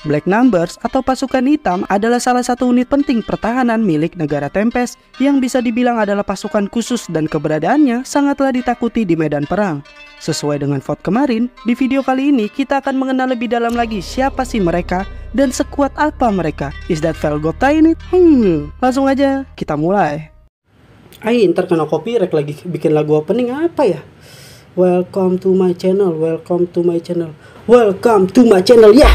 Black Numbers atau pasukan hitam adalah salah satu unit penting pertahanan milik negara Tempest yang bisa dibilang adalah pasukan khusus dan keberadaannya sangatlah ditakuti di medan perang. Sesuai dengan vote kemarin, di video kali ini kita akan mengenal lebih dalam lagi siapa sih mereka dan sekuat apa mereka. Is that Vel got tiny? Langsung aja kita mulai. Ntar kena copyright lagi bikin lagu opening apa ya? Welcome to my channel, welcome to my channel, welcome to my channel, ya!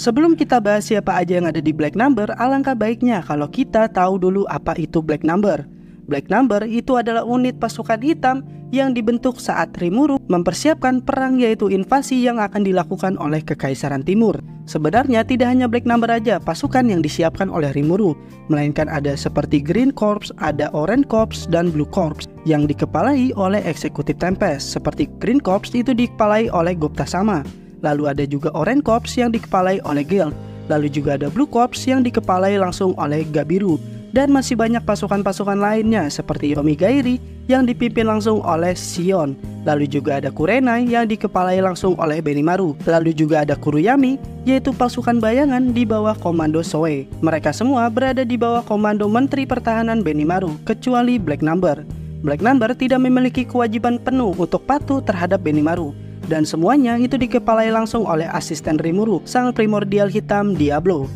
Sebelum kita bahas siapa aja yang ada di Black Number, alangkah baiknya kalau kita tahu dulu apa itu Black Number. Black Number itu adalah unit pasukan hitam yang dibentuk saat Rimuru mempersiapkan perang, yaitu invasi yang akan dilakukan oleh Kekaisaran Timur. Sebenarnya tidak hanya Black Number aja pasukan yang disiapkan oleh Rimuru, melainkan ada seperti Green Corps, ada Orange Corps, dan Blue Corps yang dikepalai oleh eksekutif Tempest. Seperti Green Corps itu dikepalai oleh Gupta Sama. Lalu ada juga Orange Corps yang dikepalai oleh Guild. Lalu juga ada Blue Corps yang dikepalai langsung oleh Gabiru. Dan masih banyak pasukan-pasukan lainnya seperti Yomigairi yang dipimpin langsung oleh Sion. Lalu juga ada Kurenai yang dikepalai langsung oleh Benimaru. Lalu juga ada Kuruyami, yaitu pasukan bayangan di bawah komando Soe. Mereka semua berada di bawah komando Menteri Pertahanan Benimaru, kecuali Black Number. Black Number tidak memiliki kewajiban penuh untuk patuh terhadap Benimaru. Dan semuanya itu dikepalai langsung oleh asisten Rimuru, sang primordial hitam Diablo.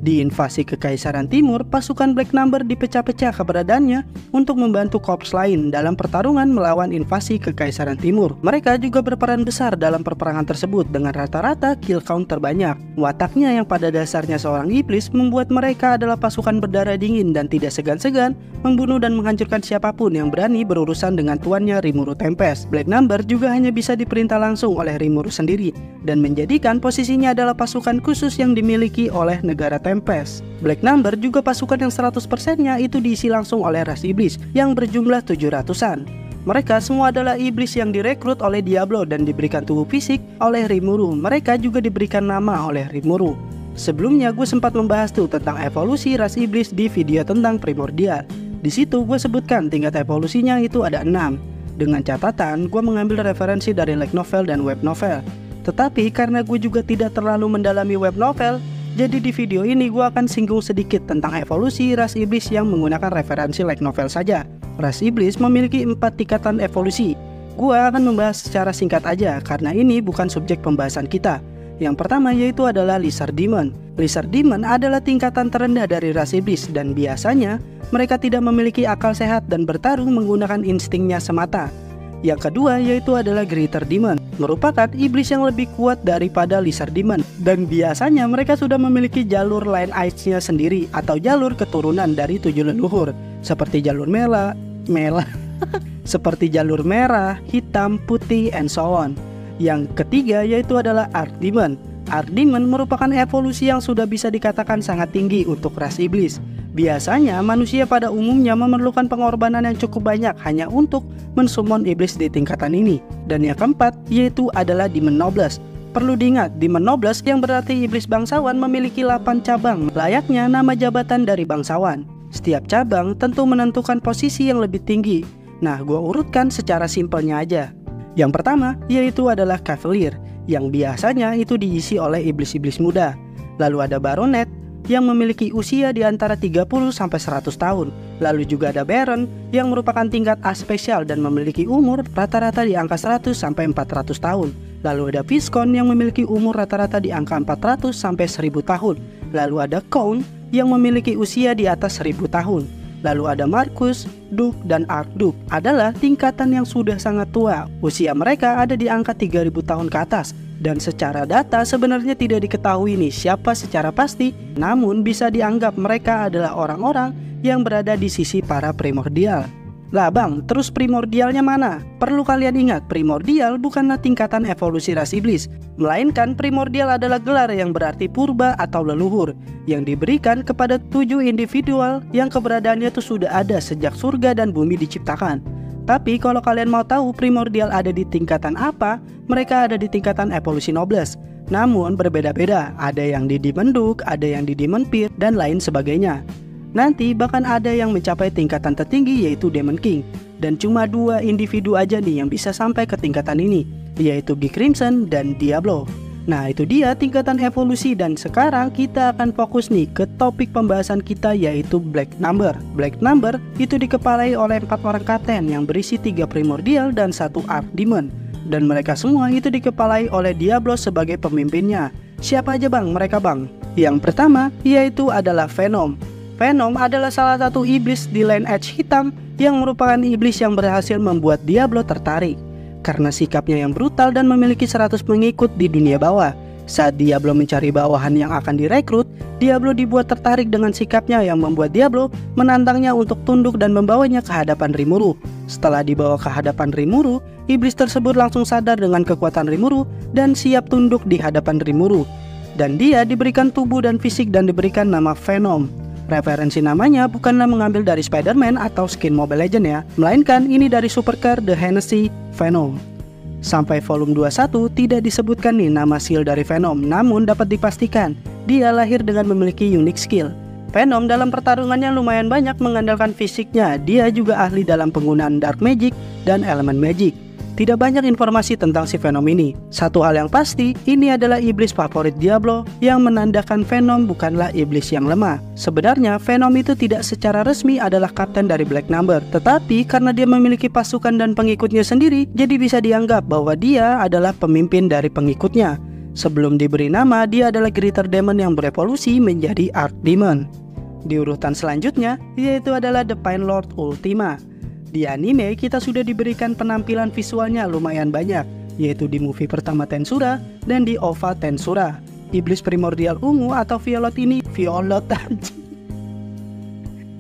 Di invasi Kekaisaran Timur, pasukan Black Number dipecah-pecah keberadaannya untuk membantu korps lain dalam pertarungan melawan invasi Kekaisaran Timur. Mereka juga berperan besar dalam peperangan tersebut dengan rata-rata kill count terbanyak. Wataknya yang pada dasarnya seorang iblis membuat mereka adalah pasukan berdarah dingin dan tidak segan-segan membunuh dan menghancurkan siapapun yang berani berurusan dengan tuannya Rimuru Tempest. Black Number juga hanya bisa diperintah langsung oleh Rimuru sendiri dan menjadikan posisinya adalah pasukan khusus yang dimiliki oleh negara Tempest. Black Number juga pasukan yang 100%-nya itu diisi langsung oleh ras iblis yang berjumlah 700-an. Mereka semua adalah iblis yang direkrut oleh Diablo dan diberikan tubuh fisik oleh Rimuru. Mereka juga diberikan nama oleh Rimuru. Sebelumnya gue sempat membahas tuh tentang evolusi ras iblis di video tentang Primordial. Di situ gue sebutkan tingkat evolusinya itu ada 6. Dengan catatan gue mengambil referensi dari light novel dan web novel. Tetapi karena gue juga tidak terlalu mendalami web novel, jadi di video ini gue akan singgung sedikit tentang evolusi ras iblis yang menggunakan referensi light novel saja. Ras iblis memiliki 4 tingkatan evolusi. Gue akan membahas secara singkat aja karena ini bukan subjek pembahasan kita. Yang pertama yaitu adalah Lizard Demon. Lizard Demon adalah tingkatan terendah dari ras iblis dan biasanya mereka tidak memiliki akal sehat dan bertarung menggunakan instingnya semata. Yang kedua yaitu adalah Greater Demon, merupakan iblis yang lebih kuat daripada Lizard Demon dan biasanya mereka sudah memiliki jalur lineage-nya sendiri atau jalur keturunan dari 7 leluhur seperti jalur seperti jalur merah, hitam, putih, and so on. Yang ketiga yaitu adalah Arc Demon. Arc Demon merupakan evolusi yang sudah bisa dikatakan sangat tinggi untuk ras iblis. Biasanya manusia pada umumnya memerlukan pengorbanan yang cukup banyak hanya untuk mensummon iblis di tingkatan ini. Dan yang keempat yaitu adalah Demon Nobles. Perlu diingat, Demon Nobles yang berarti iblis bangsawan memiliki 8 cabang, layaknya nama jabatan dari bangsawan. Setiap cabang tentu menentukan posisi yang lebih tinggi. Nah, gue urutkan secara simpelnya aja. Yang pertama yaitu adalah Cavalier, yang biasanya itu diisi oleh iblis-iblis muda. Lalu ada Baronet yang memiliki usia di antara 30 sampai 100 tahun. Lalu juga ada Baron yang merupakan tingkat A spesial dan memiliki umur rata-rata di angka 100 sampai 400 tahun. Lalu ada Viscount yang memiliki umur rata-rata di angka 400 sampai 1000 tahun. Lalu ada Count yang memiliki usia di atas 1000 tahun. Lalu ada Marquis, Duke, dan Archduke adalah tingkatan yang sudah sangat tua. Usia mereka ada di angka 3000 tahun ke atas. Dan secara data sebenarnya tidak diketahui nih siapa secara pasti, namun bisa dianggap mereka adalah orang-orang yang berada di sisi para primordial. Lah bang, terus primordialnya mana? Perlu kalian ingat, primordial bukanlah tingkatan evolusi ras iblis, melainkan primordial adalah gelar yang berarti purba atau leluhur, yang diberikan kepada 7 individual yang keberadaannya itu sudah ada sejak surga dan bumi diciptakan. Tapi kalau kalian mau tahu primordial ada di tingkatan apa, mereka ada di tingkatan evolusi nobles. Namun berbeda-beda, ada yang di Demon Duke, ada yang di Demon Peer, dan lain sebagainya. Nanti bahkan ada yang mencapai tingkatan tertinggi yaitu Demon King. Dan cuma 2 individu aja nih yang bisa sampai ke tingkatan ini, yaitu Big Crimson dan Diablo. Nah itu dia tingkatan evolusi, dan sekarang kita akan fokus nih ke topik pembahasan kita yaitu Black Number. Black Number itu dikepalai oleh 4 orang kapten yang berisi 3 primordial dan 1 archdemon. Dan mereka semua itu dikepalai oleh Diablo sebagai pemimpinnya. Siapa aja bang mereka bang? Yang pertama yaitu adalah Venom. Venom adalah salah satu iblis di Lineage hitam yang merupakan iblis yang berhasil membuat Diablo tertarik karena sikapnya yang brutal dan memiliki 100 pengikut di dunia bawah. Saat Diablo mencari bawahan yang akan direkrut, Diablo dibuat tertarik dengan sikapnya yang membuat Diablo menantangnya untuk tunduk dan membawanya ke hadapan Rimuru. Setelah dibawa ke hadapan Rimuru, iblis tersebut langsung sadar dengan kekuatan Rimuru dan siap tunduk di hadapan Rimuru. Dan dia diberikan tubuh dan fisik dan diberikan nama Venom. Referensi namanya bukanlah mengambil dari Spider-Man atau skin Mobile Legends ya, melainkan ini dari Supercar The Hennessy Venom. Sampai volume 21 tidak disebutkan nih nama skill dari Venom, namun dapat dipastikan dia lahir dengan memiliki unique skill. Venom dalam pertarungannya lumayan banyak mengandalkan fisiknya, dia juga ahli dalam penggunaan Dark Magic dan Elemen Magic. Tidak banyak informasi tentang si Venom ini. Satu hal yang pasti, ini adalah iblis favorit Diablo yang menandakan Venom bukanlah iblis yang lemah. Sebenarnya Venom itu tidak secara resmi adalah kapten dari Black Number, tetapi karena dia memiliki pasukan dan pengikutnya sendiri, jadi bisa dianggap bahwa dia adalah pemimpin dari pengikutnya. Sebelum diberi nama, dia adalah Greater Demon yang berevolusi menjadi Archdemon. Di urutan selanjutnya, yaitu adalah The Pine Lord Ultima. Di anime kita sudah diberikan penampilan visualnya lumayan banyak, yaitu di movie pertama Tensura dan di OVA Tensura. Iblis primordial ungu atau Violet ini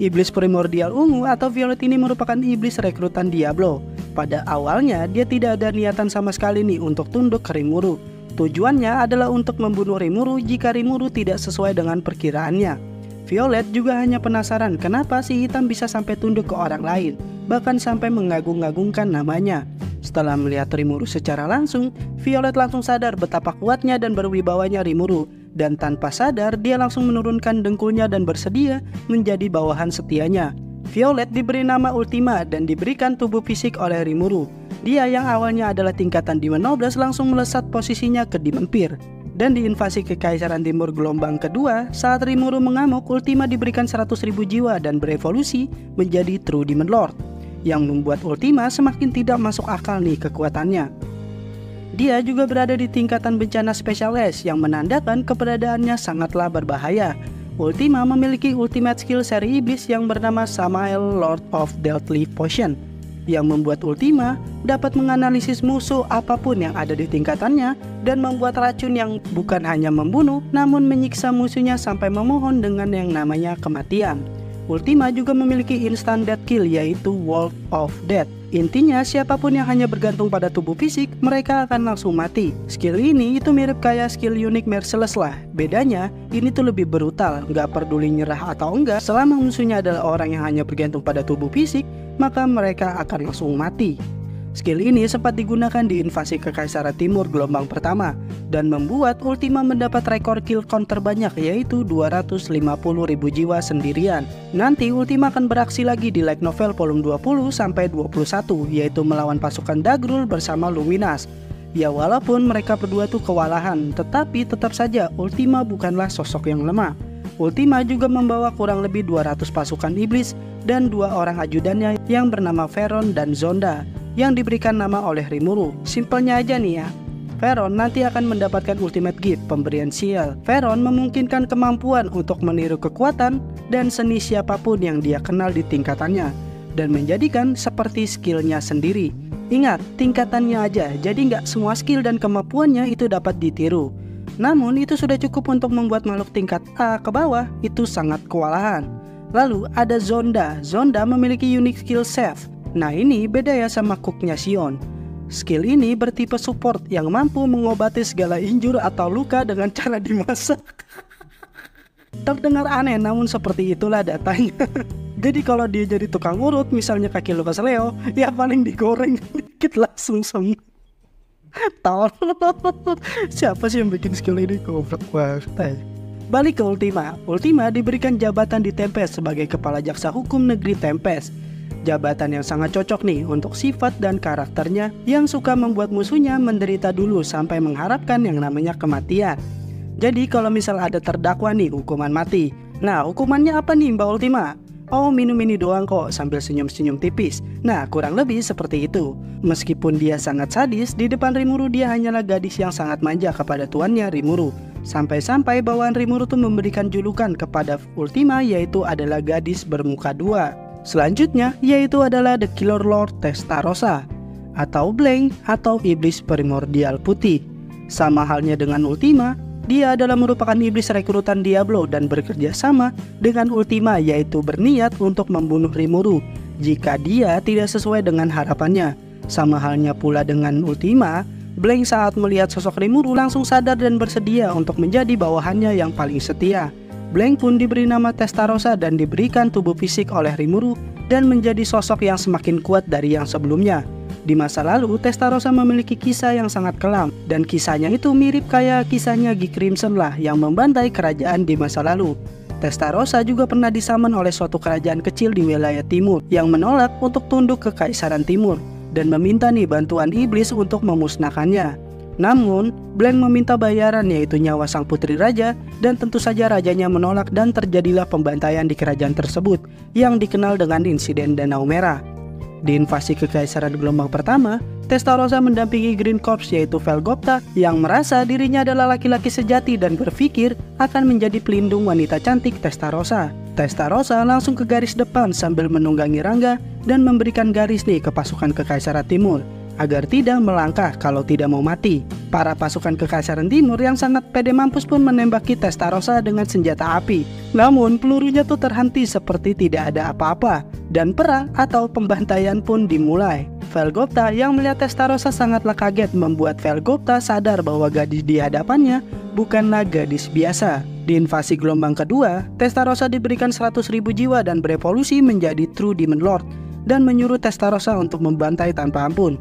Iblis primordial ungu atau Violet ini merupakan iblis rekrutan Diablo. Pada awalnya dia tidak ada niatan sama sekali nih untuk tunduk ke Rimuru. Tujuannya adalah untuk membunuh Rimuru jika Rimuru tidak sesuai dengan perkiraannya. Violet juga hanya penasaran kenapa si hitam bisa sampai tunduk ke orang lain, bahkan sampai mengagung-agungkan namanya. Setelah melihat Rimuru secara langsung, Violet langsung sadar betapa kuatnya dan berwibawanya Rimuru, dan tanpa sadar dia langsung menurunkan dengkulnya dan bersedia menjadi bawahan setianya. Violet diberi nama Ultima dan diberikan tubuh fisik oleh Rimuru. Dia yang awalnya adalah tingkatan Demon Nobles langsung melesat posisinya ke Demon Peer. Dan di invasi Kekaisaran Timur gelombang kedua, saat Rimuru mengamuk, Ultima diberikan 100.000 jiwa dan berevolusi menjadi True Demon Lord, yang membuat Ultima semakin tidak masuk akal nih kekuatannya. Dia juga berada di tingkatan bencana spesialis yang menandakan keberadaannya sangatlah berbahaya. Ultima memiliki ultimate skill seri iblis yang bernama Samael Lord of Deadly Potion, yang membuat Ultima dapat menganalisis musuh apapun yang ada di tingkatannya dan membuat racun yang bukan hanya membunuh namun menyiksa musuhnya sampai memohon dengan yang namanya kematian. Ultima juga memiliki instant death kill yaitu Wall of Death. Intinya siapapun yang hanya bergantung pada tubuh fisik, mereka akan langsung mati. Skill ini itu mirip kayak skill unik Merciless lah. Bedanya, ini tuh lebih brutal, nggak peduli nyerah atau enggak. Selama musuhnya adalah orang yang hanya bergantung pada tubuh fisik, maka mereka akan langsung mati. Skill ini sempat digunakan di invasi Kekaisaran Timur gelombang pertama dan membuat Ultima mendapat rekor kill count terbanyak yaitu 250.000 jiwa sendirian. Nanti Ultima akan beraksi lagi di light novel volume 20 sampai 21 yaitu melawan pasukan Dagrul bersama Luminas. Ya walaupun mereka berdua tuh kewalahan, tetapi tetap saja Ultima bukanlah sosok yang lemah. Ultima juga membawa kurang lebih 200 pasukan iblis dan 2 orang ajudannya yang bernama Veron dan Zonda, yang diberikan nama oleh Rimuru. Simpelnya aja nih ya, Veron nanti akan mendapatkan ultimate gift pemberian sial. Veron memungkinkan kemampuan untuk meniru kekuatan dan seni siapapun yang dia kenal di tingkatannya dan menjadikan seperti skillnya sendiri. Ingat, tingkatannya aja, jadi nggak semua skill dan kemampuannya itu dapat ditiru. Namun itu sudah cukup untuk membuat makhluk tingkat A ke bawah itu sangat kewalahan. Lalu ada Zonda. Zonda memiliki unique skill save. Nah ini beda ya sama cooknya Sion. Skill ini bertipe support yang mampu mengobati segala injur atau luka dengan cara dimasak. Terdengar aneh namun seperti itulah datanya. Jadi kalau dia jadi tukang urut misalnya kaki Lucas Leo, ya paling digoreng dikit langsung sembuh. Tahu siapa sih yang bikin skill ini? Goblok banget. Balik ke Ultima. Ultima diberikan jabatan di Tempest sebagai Kepala Jaksa Hukum Negeri Tempest. Jabatan yang sangat cocok nih untuk sifat dan karakternya yang suka membuat musuhnya menderita dulu sampai mengharapkan yang namanya kematian. Jadi kalau misal ada terdakwa nih hukuman mati, nah hukumannya apa nih Mbak Ultima? Oh, minum ini doang kok, sambil senyum-senyum tipis. Nah, kurang lebih seperti itu. Meskipun dia sangat sadis, di depan Rimuru dia hanyalah gadis yang sangat manja kepada tuannya Rimuru. Sampai-sampai bawaan Rimuru tuh memberikan julukan kepada Ultima, yaitu adalah gadis bermuka dua. Selanjutnya yaitu adalah The Killer Lord Testarossa atau Blank atau iblis primordial putih. Sama halnya dengan Ultima, dia adalah merupakan iblis rekrutan Diablo dan bekerja sama dengan Ultima, yaitu berniat untuk membunuh Rimuru jika dia tidak sesuai dengan harapannya. Sama halnya pula dengan Ultima, Blank saat melihat sosok Rimuru langsung sadar dan bersedia untuk menjadi bawahannya yang paling setia. Blank pun diberi nama Testarossa dan diberikan tubuh fisik oleh Rimuru dan menjadi sosok yang semakin kuat dari yang sebelumnya. Di masa lalu, Testarossa memiliki kisah yang sangat kelam dan kisahnya itu mirip kayak kisahnya Guy Crimson lah yang membantai kerajaan di masa lalu. Testarossa juga pernah disaman oleh suatu kerajaan kecil di wilayah timur yang menolak untuk tunduk ke Kaisaran Timur dan meminta nih bantuan iblis untuk memusnahkannya. Namun, Blank meminta bayaran yaitu nyawa sang putri raja dan tentu saja rajanya menolak dan terjadilah pembantaian di kerajaan tersebut yang dikenal dengan insiden Danau Merah. Di invasi Kekaisaran Gelombang Pertama, Testarossa mendampingi Green Corps yaitu Velgopta yang merasa dirinya adalah laki-laki sejati dan berpikir akan menjadi pelindung wanita cantik Testarossa. Testarossa langsung ke garis depan sambil menunggangi Rangga dan memberikan garis nih ke pasukan Kekaisaran Timur agar tidak melangkah kalau tidak mau mati. Para pasukan Kekaisaran Timur yang sangat pede mampus pun menembaki Testarossa dengan senjata api. Namun pelurunya tuh terhenti seperti tidak ada apa-apa dan perang atau pembantaian pun dimulai. Velgopta yang melihat Testarossa sangatlah kaget membuat Velgopta sadar bahwa gadis di hadapannya bukanlah gadis biasa. Di invasi gelombang kedua, Testarossa diberikan 100.000 jiwa dan berevolusi menjadi True Demon Lord dan menyuruh Testarossa untuk membantai tanpa ampun.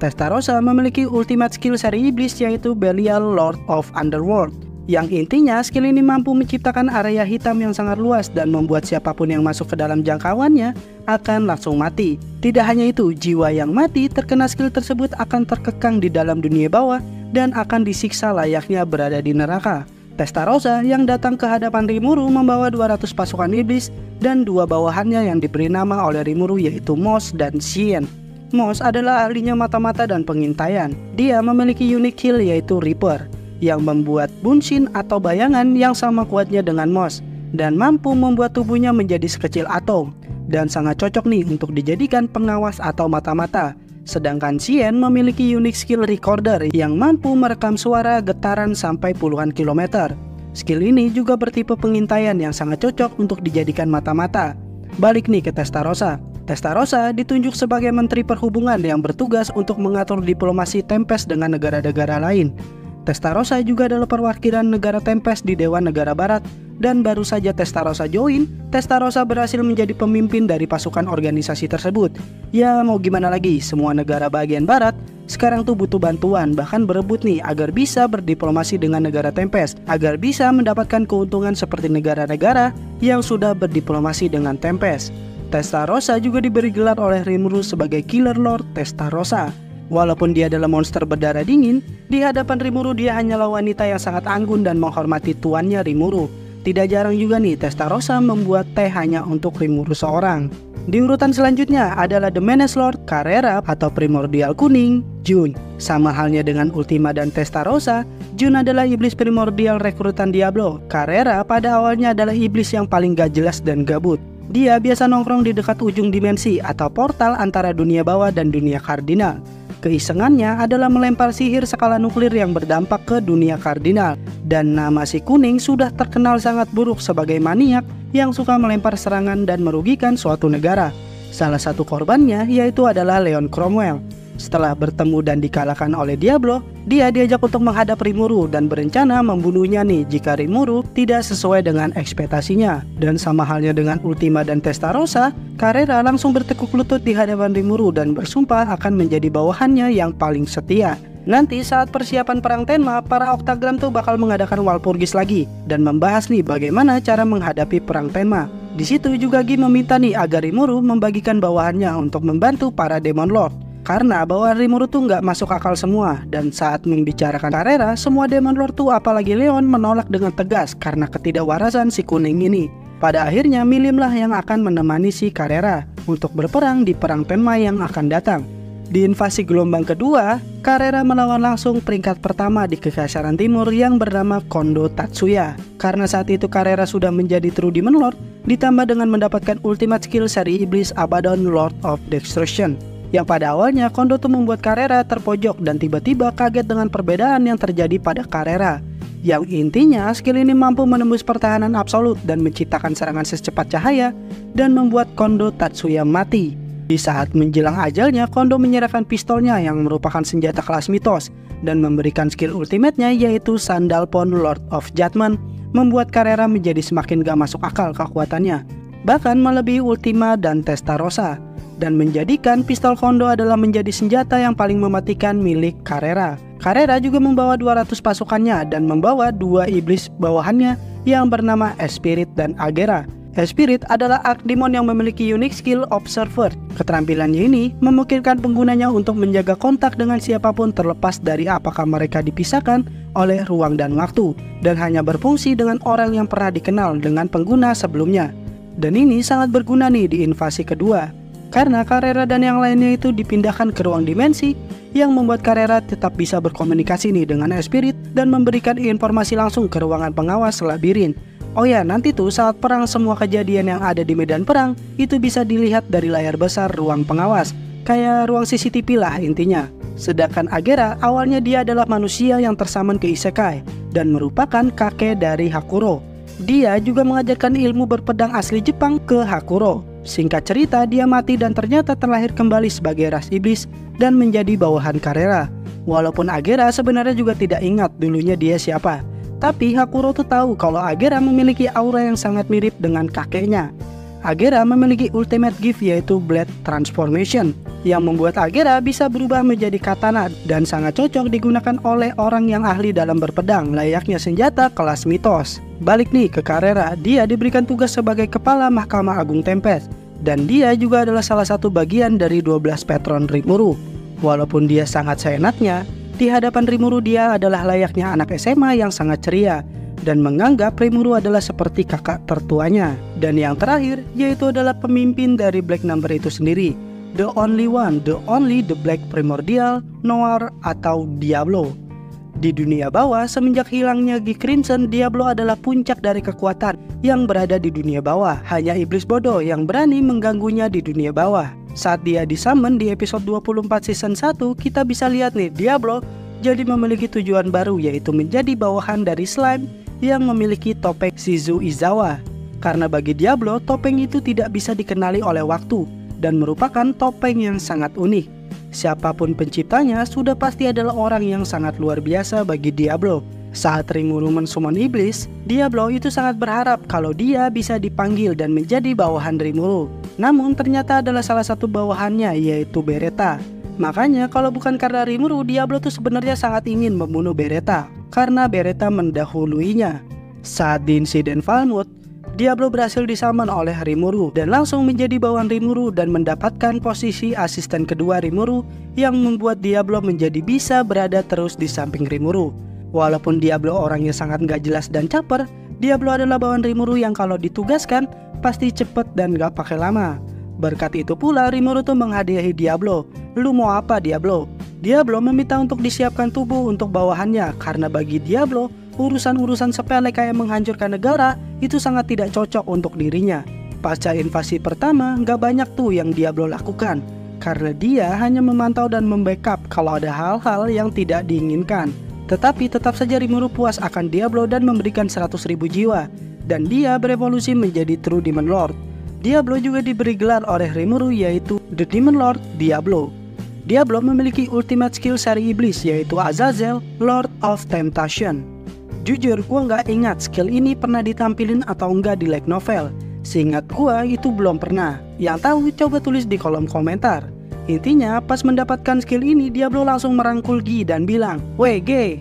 Testarossa memiliki ultimate skill seri iblis yaitu Belial Lord of Underworld, yang intinya skill ini mampu menciptakan area hitam yang sangat luas dan membuat siapapun yang masuk ke dalam jangkauannya akan langsung mati. Tidak hanya itu, jiwa yang mati terkena skill tersebut akan terkekang di dalam dunia bawah dan akan disiksa layaknya berada di neraka. Testarossa yang datang ke hadapan Rimuru membawa 200 pasukan iblis dan dua bawahannya yang diberi nama oleh Rimuru yaitu Moss dan Xian. Moss adalah ahlinya mata-mata dan pengintaian. Dia memiliki unique kill yaitu Reaper yang membuat bunshin atau bayangan yang sama kuatnya dengan Moss dan mampu membuat tubuhnya menjadi sekecil atom dan sangat cocok nih untuk dijadikan pengawas atau mata-mata. Sedangkan Xian memiliki unique skill Recorder yang mampu merekam suara getaran sampai puluhan kilometer. Skill ini juga bertipe pengintaian yang sangat cocok untuk dijadikan mata-mata. Balik nih ke Testarossa. Testarossa ditunjuk sebagai Menteri Perhubungan yang bertugas untuk mengatur diplomasi Tempest dengan negara-negara lain. Testarossa juga adalah perwakilan negara Tempest di Dewan Negara Barat dan baru saja Testarossa join, Testarossa berhasil menjadi pemimpin dari pasukan organisasi tersebut. Ya mau gimana lagi, semua negara bagian barat sekarang tuh butuh bantuan, bahkan berebut nih agar bisa berdiplomasi dengan negara Tempest, agar bisa mendapatkan keuntungan seperti negara-negara yang sudah berdiplomasi dengan Tempest. Testarossa juga diberi gelar oleh Rimuru sebagai Killer Lord Testarossa. Walaupun dia adalah monster berdarah dingin, di hadapan Rimuru dia hanyalah wanita yang sangat anggun dan menghormati tuannya Rimuru. Tidak jarang juga nih Testarossa membuat teh hanya untuk Rimuru seorang. Di urutan selanjutnya adalah The Menace Lord Carrera atau Primordial Kuning, Jun. Sama halnya dengan Ultima dan Testarossa, Jun adalah iblis primordial rekrutan Diablo. Carrera pada awalnya adalah iblis yang paling gak jelas dan gabut. Dia biasa nongkrong di dekat ujung dimensi atau portal antara dunia bawah dan dunia kardinal. Keisengannya adalah melempar sihir skala nuklir yang berdampak ke dunia kardinal. Dan nama si Kuning sudah terkenal sangat buruk sebagai maniak yang suka melempar serangan dan merugikan suatu negara. Salah satu korbannya yaitu adalah Leon Cromwell. Setelah bertemu dan dikalahkan oleh Diablo, dia diajak untuk menghadap Rimuru dan berencana membunuhnya nih jika Rimuru tidak sesuai dengan ekspektasinya. Dan sama halnya dengan Ultima dan Testarossa, Carrera langsung bertekuk lutut di hadapan Rimuru dan bersumpah akan menjadi bawahannya yang paling setia. Nanti saat persiapan perang Tenma, para Octagram tuh bakal mengadakan Walpurgis lagi dan membahas nih bagaimana cara menghadapi perang Tenma. Di situ juga Gi meminta nih agar Rimuru membagikan bawahannya untuk membantu para Demon Lord. Karena bawahan Rimuru tuh nggak masuk akal semua, dan saat membicarakan Carrera, semua Demon Lord tuh apalagi Leon menolak dengan tegas karena ketidakwarasan si kuning ini. Pada akhirnya Milimlah yang akan menemani si Carrera untuk berperang di perang Tenma yang akan datang. Di invasi gelombang kedua, Carrera melawan langsung peringkat pertama di Kekaisaran Timur yang bernama Kondo Tatsuya. Karena saat itu Carrera sudah menjadi True Demon Lord, ditambah dengan mendapatkan ultimate skill seri iblis Abaddon Lord of Destruction. Yang pada awalnya Kondo tuh membuat Carrera terpojok dan tiba-tiba kaget dengan perbedaan yang terjadi pada Carrera. Yang intinya skill ini mampu menembus pertahanan absolut dan menciptakan serangan secepat cahaya dan membuat Kondo Tatsuya mati. Di saat menjelang ajalnya, Kondo menyerahkan pistolnya yang merupakan senjata kelas mitos dan memberikan skill ultimate-nya yaitu Sandalphon Lord of Judgment, membuat Carrera menjadi semakin gak masuk akal kekuatannya, bahkan melebihi Ultima dan Testarossa, dan menjadikan pistol Kondo adalah menjadi senjata yang paling mematikan milik Carrera. Carrera juga membawa 200 pasukannya dan membawa 2 iblis bawahannya yang bernama Espirit dan Agera. Espirit adalah Archdemon yang memiliki unique skill Observer. Keterampilannya ini memungkinkan penggunanya untuk menjaga kontak dengan siapapun terlepas dari apakah mereka dipisahkan oleh ruang dan waktu, dan hanya berfungsi dengan orang yang pernah dikenal dengan pengguna sebelumnya. Dan ini sangat berguna nih di invasi kedua, karena Carrera dan yang lainnya itu dipindahkan ke ruang dimensi yang membuat Carrera tetap bisa berkomunikasi nih dengan Espirit dan memberikan informasi langsung ke ruangan pengawas labirin. Oh ya, nanti tuh saat perang semua kejadian yang ada di medan perang itu bisa dilihat dari layar besar ruang pengawas, kayak ruang CCTV lah intinya. Sedangkan Agera awalnya dia adalah manusia yang tersaman ke Isekai dan merupakan kakek dari Hakuro. Dia juga mengajarkan ilmu berpedang asli Jepang ke Hakuro. Singkat cerita, dia mati dan ternyata terlahir kembali sebagai ras iblis dan menjadi bawahan Carrera. Walaupun Agera sebenarnya juga tidak ingat dulunya dia siapa, tapi Hakuro tuh tahu kalau Agera memiliki aura yang sangat mirip dengan kakeknya. Agera memiliki ultimate gift yaitu Blade Transformation, yang membuat Agera bisa berubah menjadi katana dan sangat cocok digunakan oleh orang yang ahli dalam berpedang, layaknya senjata kelas mitos. Balik nih ke Carrera, dia diberikan tugas sebagai kepala Mahkamah Agung Tempest, dan dia juga adalah salah satu bagian dari 12 patron Rimuru. Walaupun dia sangat seenaknya, di hadapan Rimuru dia adalah layaknya anak SMA yang sangat ceria dan menganggap Rimuru adalah seperti kakak tertuanya. Dan yang terakhir yaitu adalah pemimpin dari Black Number itu sendiri, the only one, the Black Primordial Noir atau Diablo. Di dunia bawah, semenjak hilangnya Gi Crimson, Diablo adalah puncak dari kekuatan yang berada di dunia bawah. Hanya iblis bodoh yang berani mengganggunya di dunia bawah. Saat dia disummon di episode 24 season 1, kita bisa lihat nih Diablo jadi memiliki tujuan baru, yaitu menjadi bawahan dari slime yang memiliki topeng Shizu Izawa. Karena bagi Diablo, topeng itu tidak bisa dikenali oleh waktu dan merupakan topeng yang sangat unik. Siapapun penciptanya sudah pasti adalah orang yang sangat luar biasa bagi Diablo. Saat Rimuru mensummon iblis, Diablo itu sangat berharap kalau dia bisa dipanggil dan menjadi bawahan Rimuru. Namun ternyata adalah salah satu bawahannya yaitu Beretta. Makanya kalau bukan karena Rimuru, Diablo tuh sebenarnya sangat ingin membunuh Beretta karena Beretta mendahuluinya. Saat di insiden Falmouth, Diablo berhasil disummon oleh Rimuru dan langsung menjadi bawahan Rimuru dan mendapatkan posisi asisten kedua Rimuru yang membuat Diablo menjadi bisa berada terus di samping Rimuru. Walaupun Diablo orangnya sangat gak jelas dan caper, Diablo adalah bawahan Rimuru yang kalau ditugaskan pasti cepet dan gak pakai lama. Berkat itu pula Rimuru tuh menghadiahi Diablo. Lu mau apa Diablo? Diablo meminta untuk disiapkan tubuh untuk bawahannya karena bagi Diablo urusan-urusan sepele kayak menghancurkan negara itu sangat tidak cocok untuk dirinya. Pasca invasi pertama gak banyak tuh yang Diablo lakukan karena dia hanya memantau dan membackup kalau ada hal-hal yang tidak diinginkan. Tetapi tetap saja Rimuru puas akan Diablo dan memberikan 100.000 jiwa, dan dia berevolusi menjadi True Demon Lord. Diablo juga diberi gelar oleh Rimuru yaitu The Demon Lord Diablo. Diablo memiliki ultimate skill seri iblis yaitu Azazel, Lord of Temptation. Jujur gua nggak ingat skill ini pernah ditampilin atau enggak di light novel. Seingat gua itu belum pernah. Yang tahu coba tulis di kolom komentar. Intinya pas mendapatkan skill ini, Diablo langsung merangkul Gi dan bilang, "Weh Ge,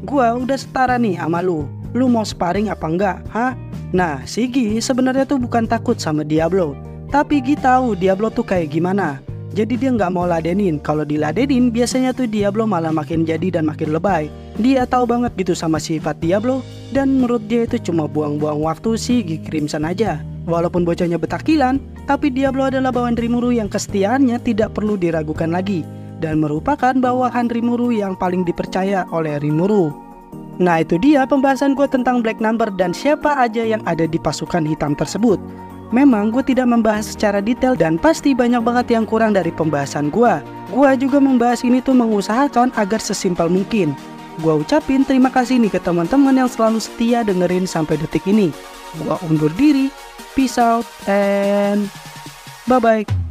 gua udah setara nih sama lu. Lu mau sparring apa enggak? Hah?" Nah, si Gi sebenarnya tuh bukan takut sama Diablo, tapi Gi tahu Diablo tuh kayak gimana. Jadi dia nggak mau ladenin. Kalau diladenin biasanya tuh Diablo malah makin jadi dan makin lebay. Dia tahu banget gitu sama sifat Diablo, dan menurut dia itu cuma buang-buang waktu si Gi Crimson aja. Walaupun bocahnya betakilan, tapi Diablo adalah bawahan Rimuru yang kesetiaannya tidak perlu diragukan lagi, dan merupakan bawahan Rimuru yang paling dipercaya oleh Rimuru. Nah, itu dia pembahasan gue tentang Black Number dan siapa aja yang ada di pasukan hitam tersebut. Memang gue tidak membahas secara detail dan pasti banyak banget yang kurang dari pembahasan gue. Gue juga membahas ini tuh mengusahakan agar sesimpel mungkin. Gue ucapin terima kasih nih ke teman-teman yang selalu setia dengerin sampai detik ini. Gue undur diri. Peace out and bye-bye.